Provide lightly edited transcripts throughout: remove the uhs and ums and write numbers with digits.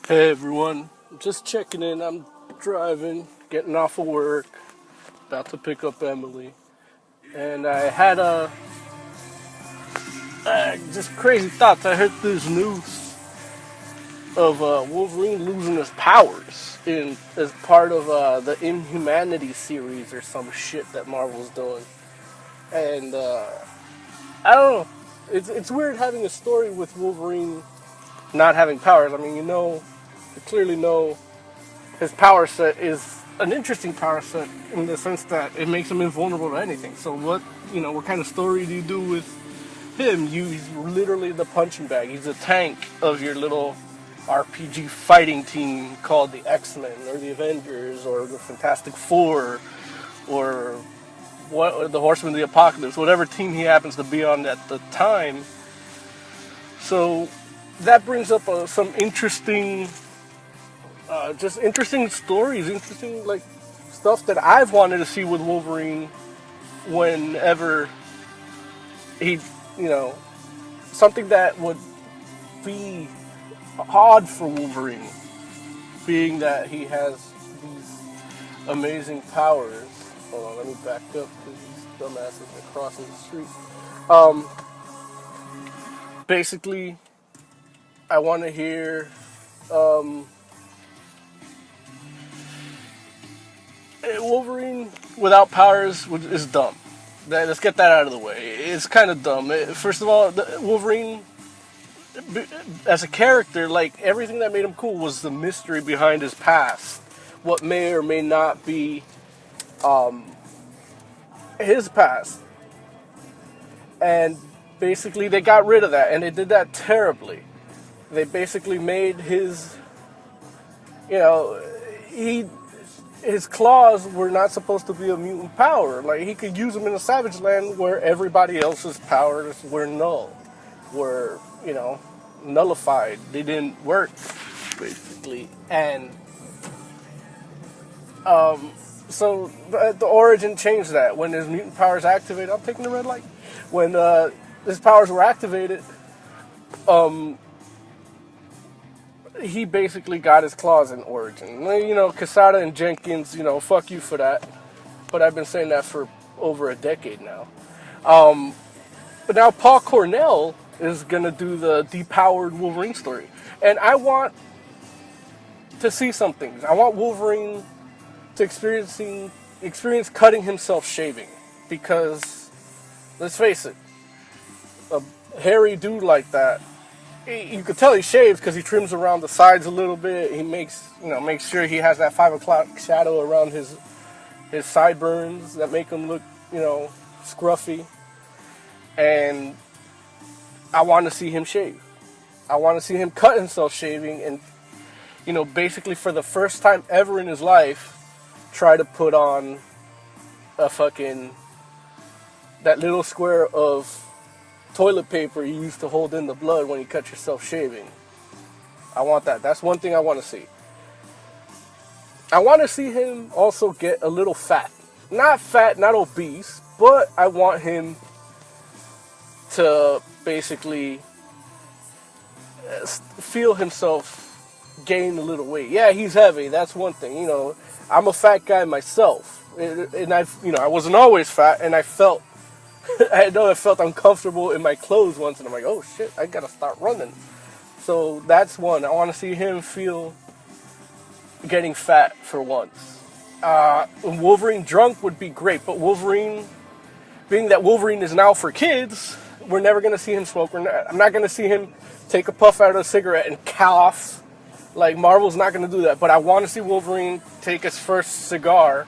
Hey everyone, just checking in. I'm driving, getting off of work, about to pick up Emily, and I had just crazy thoughts. I heard this news of Wolverine losing his powers in as part of the Inhumanity series or some shit that Marvel's doing, and I don't know. It's weird having a story with Wolverine not having powers. I mean, you clearly know his power set is an interesting power set in the sense that it makes him invulnerable to anything. So what kind of story do you do with him? He's literally the punching bag. He's a tank of your little RPG fighting team called the X-Men or the Avengers or the Fantastic Four or the Horsemen of the Apocalypse, whatever team he happens to be on at the time. So that brings up some interesting just interesting stories, interesting stuff that I've wanted to see with Wolverine whenever he, something that would be odd for Wolverine, being that he has these amazing powers. Hold on, let me back up because these dumbasses are crossing the street. Basically, I want to hear, Wolverine without powers is dumb. Let's get that out of the way. It's kind of dumb. First of all, Wolverine, as a character, everything that made him cool was the mystery behind his past. What may or may not be his past. And basically they got rid of that, and they did that terribly. They basically made his claws were not supposed to be a mutant power. Like, he could use them in a savage land where everybody else's powers were nullified. They didn't work, basically. And so the origin changed that. When his mutant powers activated, I'm taking the red light. When his powers were activated, he basically got his claws in Origin. Quesada and Jenkins, fuck you for that. But I've been saying that for over a decade now. But now Paul Cornell is going to do the depowered Wolverine story. And I want to see some things. I want Wolverine to experience cutting himself shaving. Because, let's face it, a hairy dude like that, you could tell he shaves because he trims around the sides a little bit. He makes sure he has that 5 o'clock shadow around his sideburns that make him look, scruffy. And I want to see him shave. I want to see him cut himself shaving and, basically for the first time ever in his life, try to put on that little square of toilet paper you used to hold in the blood when you cut yourself shaving. I want that. That's one thing I want to see. I want to see him also get a little fat. Not fat, not obese, but I want him to basically feel himself gain a little weight. Yeah, he's heavy. That's one thing. I'm a fat guy myself. And I wasn't always fat, and I felt uncomfortable in my clothes once, and I'm like, oh shit, I gotta start running. So that's one. I want to see him feel getting fat for once. Wolverine drunk would be great, but being that Wolverine is now for kids, we're never gonna see him smoke. I'm not gonna see him take a puff out of a cigarette and cough. Like, Marvel's not gonna do that. But I want to see Wolverine take his first cigar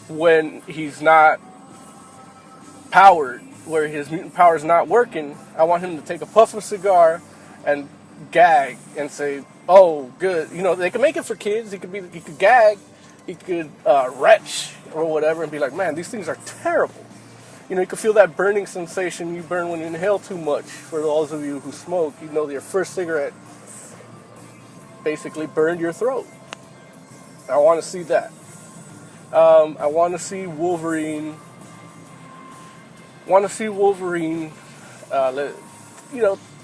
when he's not powered, where his mutant power is not working. I want him to take a puff of a cigar and gag and say, oh, good. They can make it for kids. He could gag, he could retch or whatever and be like, man, these things are terrible. You could feel that burning sensation you burn when you inhale too much. For those of you who smoke, your first cigarette basically burned your throat. I want to see that. I want to see Wolverine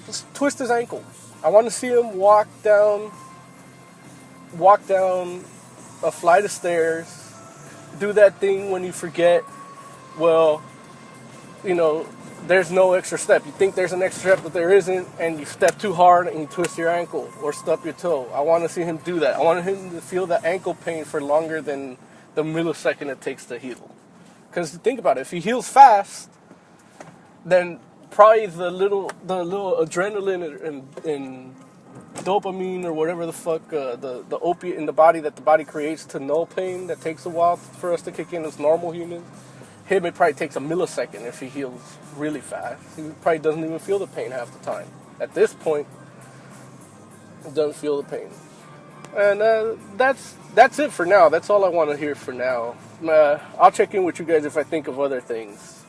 just twist his ankle. I want to see him walk down walk down a flight of stairs, do that thing when you forget, well, there's no extra step. You think there's an extra step, but there isn't, and you step too hard and you twist your ankle or stub your toe. I want to see him do that. I want him to feel the ankle pain for longer than the millisecond it takes to heal. Because think about it, if he heals fast, then probably the little adrenaline and dopamine or whatever the fuck, the opiate in the body that the body creates to null pain that takes a while for us to kick in as normal humans. Him, it probably takes a millisecond if he heals really fast. He probably doesn't even feel the pain half the time. At this point, he doesn't feel the pain. And that's it for now. That's all I want to hear for now. I'll check in with you guys if I think of other things.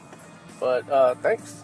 But thanks.